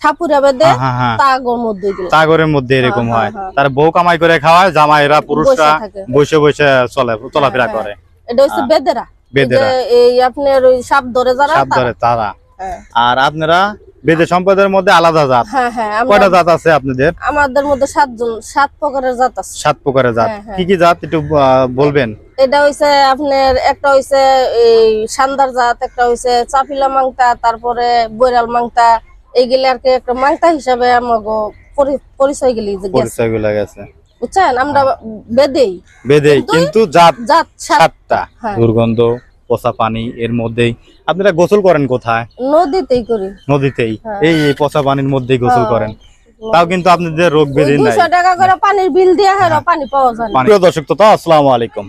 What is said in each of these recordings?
সাপুরা বেঁধে তাগরের মধ্যে এরকম হয়। তার বউ কামাই করে খাওয়ায়, জামাইরা পুরুষরা বসে বসে চলাফেরা করে। এটা হচ্ছে বেদেরা। এই আপনার ওই সাপ ধরে তারা। আর আপনারা বেদে সম্প্রদায়ের মধ্যে আলাদা জাত। কয়টা জাত আছে আপনাদের? আমাদের মধ্যে 7 প্রকারের জাত আছে। 7 প্রকারের জাত। কি কি জাত একটু বলবেন? এটা হইছে আপনার একটা হইছে এই সান্দার জাত, একটা হইছে চাপিলা মাংতা, তারপরে বৈরাল মাংতা। এইগুলা আর কি একটা মাংতা হিসাবে আমাগো পরিচয় গেছে। বুঝছেন? আমরা বেদেই কিন্তু জাত 7টা। দুর্গন্ধ, পচা পানি, এর মধ্যেই আপনারা গোসল করেন কোথায়? নদীতেই। এই পচা পানির মধ্যেই গোসল করেন। তাও কিন্তু আপনাদের রোগ ব্যাধি নাই। 200 টাকা করে পানির বিল দিয়ে পানি পাওয়া যায়। প্রিয় দর্শক, তো আসসালামু আলাইকুম।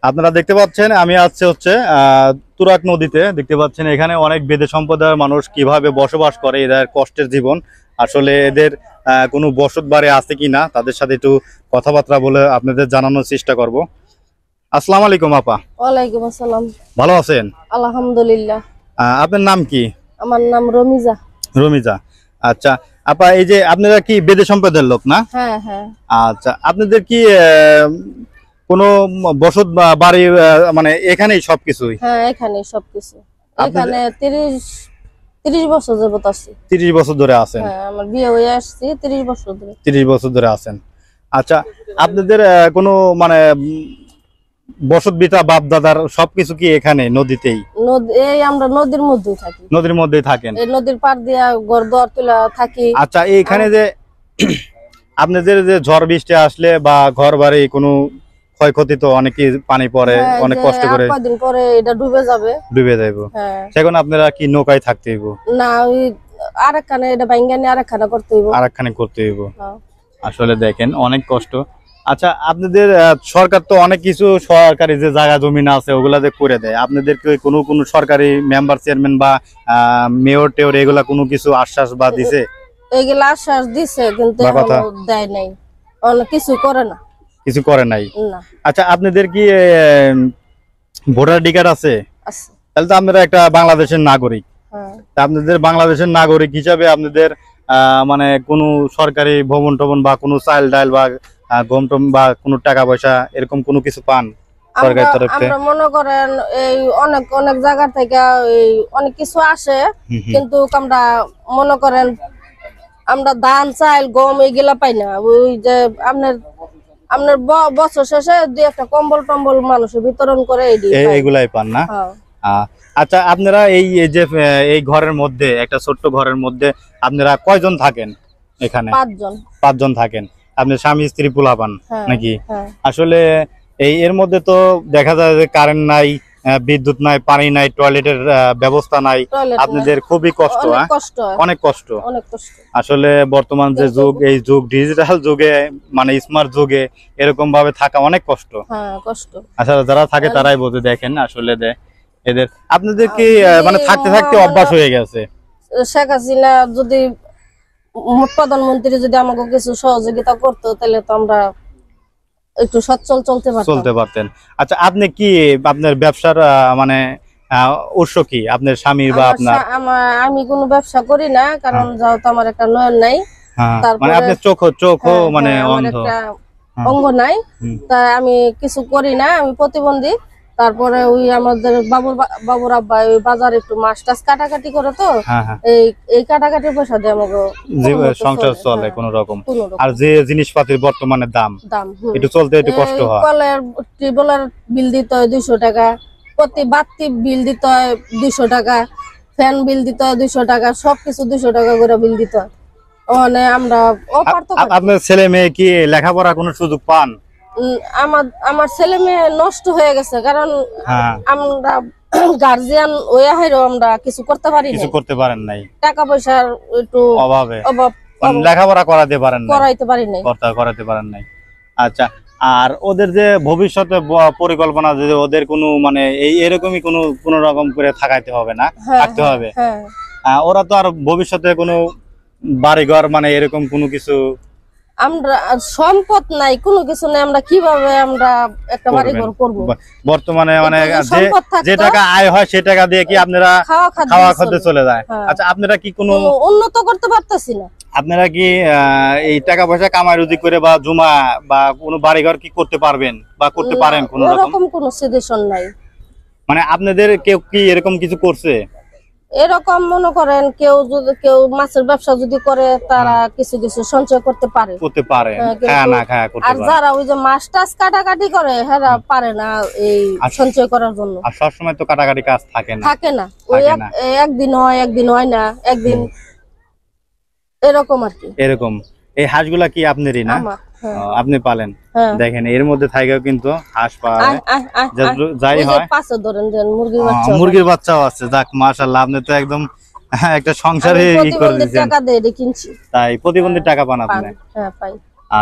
আপনারা দেখতে পাচ্ছেন আমি হচ্ছে তুরাগ নদীতে। দেখতে পাচ্ছেন এখানে অনেক বেদে সম্প্রদায়ের মানুষ কিভাবে বসবাস করে, এদের কষ্টের জীবন। আসলে এদের কোনো বসত বাড়ি আছে কিনা তাদের সাথে একটু কথাবার্তা বলে আপনাদের জানানোর চেষ্টা করব। আসসালামু আলাইকুম আপা। ওয়ালাইকুম আসসালাম। ভালো আছেন? আলহামদুলিল্লাহ। আপনার নাম কি? আমার নাম রমিজা। রমিজা, আচ্ছা। আপা, এই যে আপনারা কি বেদে সম্প্রদায়ের লোক না? হ্যাঁ। আচ্ছা, আপনাদের কি কোনো বসত বাড়ি মানে এখানেই সবকিছুই? হ্যাঁ, এখানেই সবকিছু। এখানে 30 বছর যাবত আছি। 30 বছর ধরে আছেন? হ্যাঁ, আমার বিয়ে হয়ে আসছে 30 বছর ধরে। 30 বছর ধরে আছেন। আচ্ছা, আপনাদের কোনো মানে বসত বিটা বাপ দাদার সবকিছু কি এখানে নদীতেই? আমরা নদীর মধ্যেই থাকি। নদীর মধ্যেই থাকেন? এই নদীর পার দিয়া ঘর-দুয়ার তুলা থাকি। আচ্ছা, এইখানে যে আপনাদের যে ঝড় বৃষ্টি আসলে বা ঘর বাড়ি কোনো ক্ষয়ক্ষতি তো অনেকই পানি পড়ে, অনেক কষ্ট করে কয়েকদিন পরে এটা ডুবে যাবে। সেখানে আপনারা কি নৌকায় থাকতে হইব? না, ওই আরেকখানে এটা ভাঙ্গানি আরেকখানে করতে হইব। আসলে দেখেন অনেক কষ্ট। আচ্ছা, আপনাদের সরকার তো অনেক কিছু সরকারি যে জায়গা জমি আছে ওগুলা যে করে দেয়, আপনাদের কি কোনো সরকারি মেম্বার চেয়ারম্যান বা মেয়র টেয়র এগুলা কোনো কিছু আশ্বাস বা দিছে? এগুলা আশ্বাস দিছে কিন্তু দেয় নাই, অনেক কিছু করে নাই। আচ্ছা, আপনাদের কি ভোটার আইডি কার্ড আছে? তাহলে তো আপনারা একটা বাংলাদেশের নাগরিক। আপনাদের বাংলাদেশের নাগরিক হিসাবে আপনাদের মানে কোনো সরকারি ভবন টবন বা কোনো চাল ডাল বা গম টম বা কোনো টাকা পয়সা এরকম কোনো কিছু পান সরকারের তরফ থেকে? আমরা মনে করেন এই অনেক জায়গা থেকে অনেক কিছু আসে, কিন্তু আমরা মনে করেন আমরা ধান চাল গম এগুলা পাই না। ওই যে আপনার বছর শেষে 2-1টা কম্বল টম্বল মানুষের বিতরণ করে এইগুলাই পান না? আচ্ছা, আপনারা এই যে এই ঘরের মধ্যে, একটা ছোট্ট ঘরের মধ্যে আপনারা কয়জন থাকেন এখানে? 5 জন থাকেন। আপনি স্বামী স্ত্রী পোলা পান নাকি? আসলে এর মধ্যে তো দেখা যায় যে কারেন্ট নাই, বিদ্যুৎ নাই, পানি নাই, টয়লেটের ব্যবস্থা নাই। আপনাদের খুবই কষ্ট, অনেক কষ্ট। আসলে বর্তমান যে যুগ, এই যুগ ডিজিটাল যুগে মানে স্মার্ট যুগে এরকম ভাবে থাকা অনেক কষ্ট। আসলে যারা থাকে তারাই বোঝে। দেখেন আসলে এদের আপনাদের কি মানে থাকতে থাকতে অভ্যাস হয়ে গেছে। শেখ হাসিনা যদি প্রধানমন্ত্রী যদি আমাকে কিছু সহযোগিতা করতো তাহলে তো আমরা একটু সচ্ছল চলতে পারতেন। আচ্ছা, আপনি কি আপনার ব্যবসার মানে উৎস কি আপনার স্বামীর বা আপনার? আমি কোনো ব্যবসা করি না, কারণ যেহেতু আমার একটা নয়ন নাই, মানে আপনার চোখ মানে অঙ্গ নাই, তাই আমি কিছু করি না, আমি প্রতিবন্ধী। তারপরে ওই আমাদের বাবুর আব্বা ওই বাজারে একটু মাছ টাছ কাটাকাটি করে, তো এই কাটাকাটির পয়সা দিয়ে আমাকে সংসার চলে কোন রকম। আর যে জিনিসপাতির বর্তমানে দাম একটু চলতে একটু কষ্ট হয়। কলের টিউবওয়েলের বিল দিতে হয় 200 টাকা, প্রতি বাতি বিল দিতে হয় 200 টাকা, ফ্যান বিল দিতে হয় 200 টাকা, সবকিছু 200 টাকা করে বিল দিতে হয়। মানে আমরা আপনার ছেলে মেয়ে কি লেখাপড়া কোনো সুযোগ পান? আমার ছেলে মেয়ে নষ্ট হয়ে গেছে, কারণ আমরা গার্জিয়ান ওয়া হইরো আমরা কিছু করতে পারেন নাই। টাকা পয়সার একটু অভাব, লেখাপড়া করাইতে পারেন নাই। আচ্ছা, আর ওদের যে ভবিষ্যতে পরিকল্পনা, যে ওদের কোনো মানে এরকমই কোনো রকম করে থাকতে হবে না, থাকতে হবে। ওরা তো আর ভবিষ্যতে কোনো বাড়িঘর মানে এরকম কোনো কিছু আমরা সম্পদ নাই, কোনো কিছু নাই, আমরা কিভাবে আমরা একটা বাড়ি ঘর করবো? বর্তমানে মানে সম্পদ যে থাকতো, টাকা আয় হয় সে টাকা দিয়ে কি আপনারা খাওয়া খাদ্যে চলে যায়? হ্যাঁ। আচ্ছা, আপনারা কি কোনো উন্নত করতে পারতেছি না? আপনারা কি এই টাকা পয়সা কামাই রুজি করে বা জমা বা কোনো বাড়িঘর কি করতে পারবেন বা করতে পারেন কোনো রকম? এরকম কোনো সিচুয়েশন নাই। মানে আপনাদের কেউ কি এরকম কিছু করছে? এরকম মনে করেন কেউ মাছের ব্যবসা যদি করে তারা কিছু কিছু সঞ্চয় করতে পারে, খায়া না খায়া করতে আর পারে। যারা ওই যে মাছ টাছ কাটাকাটি করে হেরা পারে না এই সঞ্চয় করার জন্য। আর সবসময় তো কাটাকাটি কাজ থাকে না, ওই একদিন হয় না, একদিন এরকম আর কি। এরকম এই হাঁসগুলা কি আপনারই না? আপনি পালেন? দেখেন এর মধ্যে থাকেও কিন্তু হাঁস পাওয়া যায়, যাই হয়। পাশে ধরেন যে মুরগির বাচ্চাও আছে। যাক, মাশাআল্লাহ, আপনি তো একদম একটা সংসারে ই করে দিয়েছেন। টাকা দিয়ে কিনছি। তাই প্রতিবন্ধী টাকা পান আপনি? হ্যাঁ, পাই।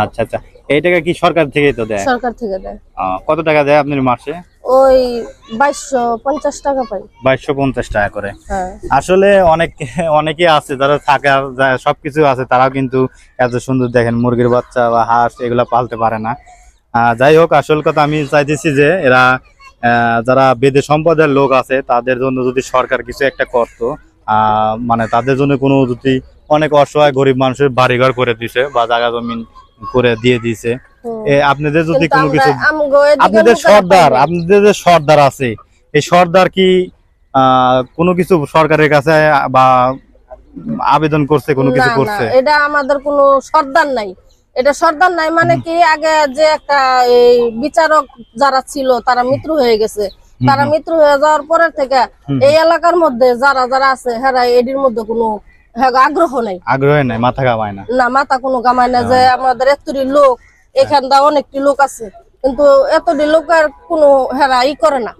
আচ্ছা আচ্ছা, এই টাকা কি সরকার থেকেই তো দেয়? সরকার থেকে দেয়। কত টাকা দেয় আপনার মাসে? ওই 2250 টাকা পাই। 2250 টাকা করে। আসলে অনেকে আছে যারা থাকার সবকিছু আছে, তারাও কিন্তু এত সুন্দর দেখেন মুরগির বাচ্চা বা হাঁস এগুলা পালতে পারে না। যাই হোক, আসল কথা আমি চাইতেছি যে এরা যারা বেদে সম্প্রদায়ের লোক আছে তাদের জন্য যদি সরকার কিছু একটা করতো, মানে তাদের জন্য কোনো যদি অনেক অসহায় গরিব মানুষের বাড়িঘর করে দিছে বা জায়গা জমিন করে দিয়ে দিছে, আপনাদের যদি কোনো কিছু, আপনাদের যে সর্দার আছে, এই সর্দার কি কোনো কিছু সরকারের কাছে বা আবেদন করছে, কোনো কিছু করছে? এটা আমাদের কোনো সর্দার নাই। এটা সর্দার নাই মানে কি, আগে যে একটা এই বিচারক যারা ছিল তারা মৃত্যু হয়ে গেছে। তারা মৃত্যু হয়ে যাওয়ার পরের থেকে এই এলাকার মধ্যে যারা যারা আছে হেরা এটির মধ্যে কোনো আগ্রহ নাই, মাথা কামায় না, মাথা কোনো কামায় না। যে আমাদের এতটি লোক, এখানটা অনেকটি লোক আছে, কিন্তু এতটি লোকের কোনো হেরা ই করে না,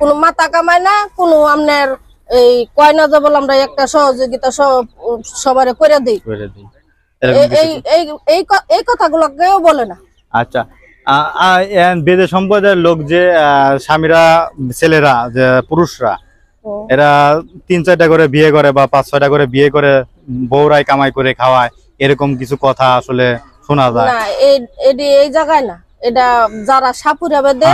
কোনো মাথা কামায় না, কোনো আপনার এই কয় না যে বলে আমরা একটা সহযোগিতা সবারে করে দিই, এই কথাগুলো কেউ বলে না। আচ্ছা, বেদে সম্প্রদায়ের লোক যে স্বামীরা, ছেলেরা, যে পুরুষরা, এরা 3-4টা করে বিয়ে করে বা 5-6টা করে বিয়ে করে বউরাই কামাই করে খাওয়ায়, এরকম কিছু কথা আসলে শোনা যায় না। এই জায়গায় না, এটা যারা সাপুরা বেদে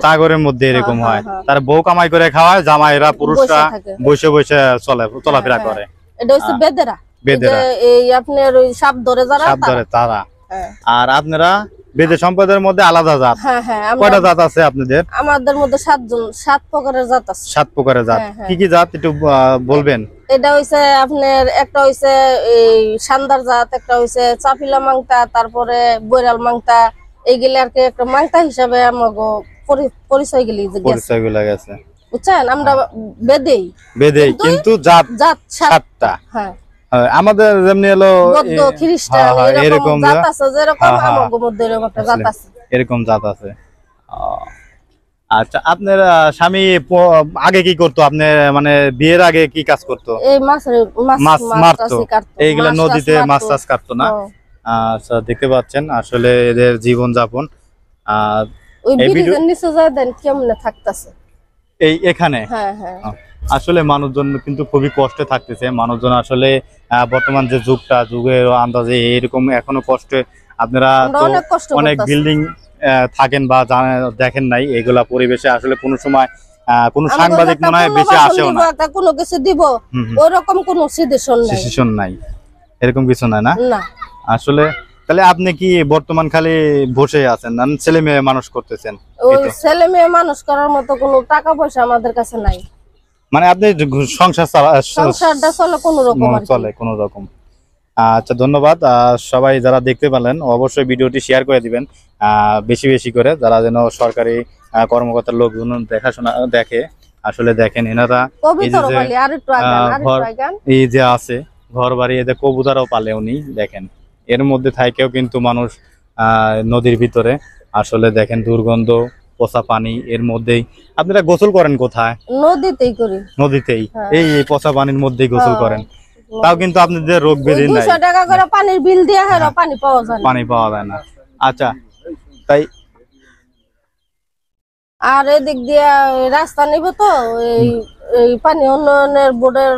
তাগরের মধ্যে এরকম হয়। তার বউ কামাই করে খাওয়ায়, জামাইরা পুরুষরা বসে বসে চলাফেরা করে। এটা হচ্ছে বেদেরা। এই আপনার ওই সাপ ধরে তারা। আর আপনারা বেদে সম্প্রদায়ের মধ্যে আলাদা জাত? কয়টা জাত আছে আপনাদের? আমাদের মধ্যে 7 প্রকারের জাত আছে। 7 প্রকারের জাত। কি কি জাত একটু বলবেন? এটা হইছে আপনার, একটা হইছে এই সান্দার জাত, একটা হইছে চাপিলা মাংতা, তারপরে বৈরাল মাংতা। এইগুলা আর কি একটা মাংতা হিসাবে আমাগো পরিচয় গেছে, বুঝছেন? আমরা বেদেই কিন্তু জাত 7টা। আমাদের যেমনি হলো বৌদ্ধ, খ্রিস্টান এরকম জাত আছে, যেরকম আমাগো মধ্যে এরকম একটা জাত আছে, এরকম জাত আছে। আচ্ছা, আপনার স্বামী আগে কি করতো? আপনি মানে বিয়ের আগে কি কাজ করতো? এই মাছ মারতো, এইগুলা নদীতে মাছ টাছ কাটতো না? আচ্ছা, দেখতে পাচ্ছেন আসলে এদের জীবন যাপন। ওই ব্রিজের নিচে যায় দেন কেমনে থাকতেছে এই এখানে। আসলে মানুষজন কিন্তু খুবই কষ্টে থাকতেছে। মানুষজন আসলে বর্তমান যে যুগের আন্দাজে এরকম এখনো কষ্টে। আপনারা অনেক বিল্ডিং থাকেন বা দেখেন নাই, এগুলা পরিবেশে আসলে কোনো সময় কোন সাংবাদিক মনে হয় বেশি আসেও না। কোনো কিছু দিব ওরকম কোনো সিচুয়েশন নাই, এরকম কিছু নাই না আসলে। তাহলে আপনি কি বর্তমান খালি বসে আছেন না ছেলে মেয়ে মানুষ করতেছেন? ওই ছেলে মেয়ে মানুষ করার মতো কোনো টাকা পয়সা আমাদের কাছে নাই, মানে আপনি সংসারটা চলে কোনো রকম। আচ্ছা, ধন্যবাদ। সবাই যারা দেখতে পেলেন অবশ্যই ভিডিওটি শেয়ার করে দিবেন বেশি বেশি করে, যারা যেন সরকারি কর্মকর্তার লোকজন দেখাশোনা দেখে। আসলে দেখেন এনারা এই যে আছে ঘর বাড়ি, এদের কবুতরও পালে উনি। দেখেন এর মধ্যে থাকেও কিন্তু মানুষ নদীর ভিতরে। আসলে দেখেন দুর্গন্ধ, পচা পানি, এর মধ্যেই আপনারা গোসল করেন কোথায়? নদীতেই। এই পচা পানির মধ্যেই গোসল করেন, তাও কিন্তু আপনাদের রোগ ব্যাধি নাই। 200 টাকা করে পানির বিল দিয়ে পানি পাওয়া যায় না। আচ্ছা, তাই আর এদিক দিয়ে রাস্তা নিব তো এই পানি উন্নয়নের বোর্ডের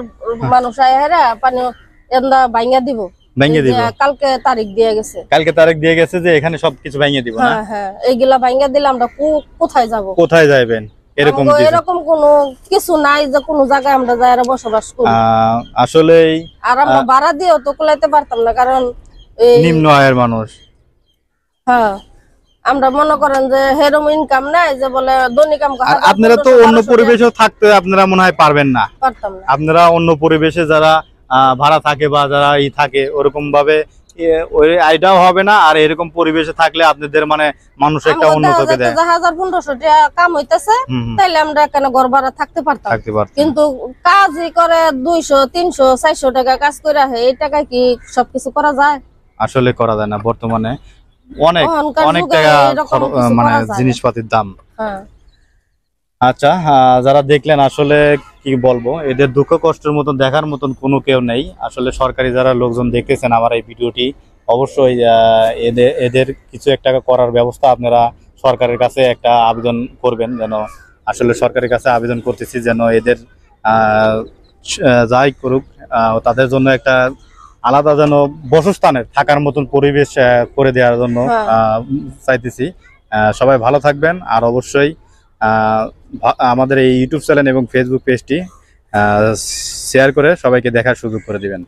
মানুষ আয় পানি ভাঙা দিব। ভেঙে দিব। কালকে তারিখ দিয়ে গেছে। কালকে তারিখ দিয়ে গেছে যে এখানে সবকিছু ভেঙে দিব না? হ্যাঁ হ্যাঁ, এইগুলা ভেঙে দিলে আমরা কোথায় যাব? কোথায় যাবেন এরকম আমাগো কিছু? এরকম কোনো কিছু নাই যে কোনো জায়গায় আমরা যাইরা বসবাস করি। আসলেই আর আমরা ভাড়া দিয়েও তো কুলাইতে পারতাম না, কারণ এই নিম্ন আয়ের মানুষ। হ্যাঁ, আমরা মনে করেন যে হেরম ইনকাম নাই যে বলে দৈনিক কাম। আর আপনারা তো অন্য পরিবেশে থাকতে আপনারা মনে হয় পারবেন না। পারতাম না। আপনারা অন্য পরিবেশে যারা ভাড়া থাকে বা যারা থাকে ওরকম ভাবে ওই আইডিয়াও হবে না। আর এরকম পরিবেশে থাকলে আপনাদের মানে মানুষ একটা অন্য চোখে দেয়। 1500 টাকা কাম হইতাছে, তাইলে আমরা কেন ঘর ভাড়া থাকতে পারতাম। কিন্তু কাজই করে 200 300 400 টাকা কাজ করে, এই টাকা কি সবকিছু করা যায়? আসলে করা যায় না বর্তমানে। অনেক অনেক টাকা মানে জিনিসপাতির দাম। আচ্ছা, যারা দেখলেন আসলে কি বলবো, এদের দুঃখ কষ্টের মতন দেখার মতন কোনো কেউ নেই। আসলে সরকারি যারা লোকজন দেখতেছেন আমার এই ভিডিওটি, অবশ্যই এদের কিছু একটা করার ব্যবস্থা আপনারা সরকারের কাছে একটা আবেদন করবেন। যেন আসলে সরকারের কাছে আবেদন করতেছি যেন এদের যাই করুক তাদের জন্য একটা আলাদা যেন বসস্থানের থাকার মতন পরিবেশ করে দেওয়ার জন্য চাইতেছি। সবাই ভালো থাকবেন। আর অবশ্যই আমাদের এই ইউটিউব চ্যানেল এবং ফেসবুক পেজটি শেয়ার করে সবাইকে দেখার সুযোগ করে দিবেন।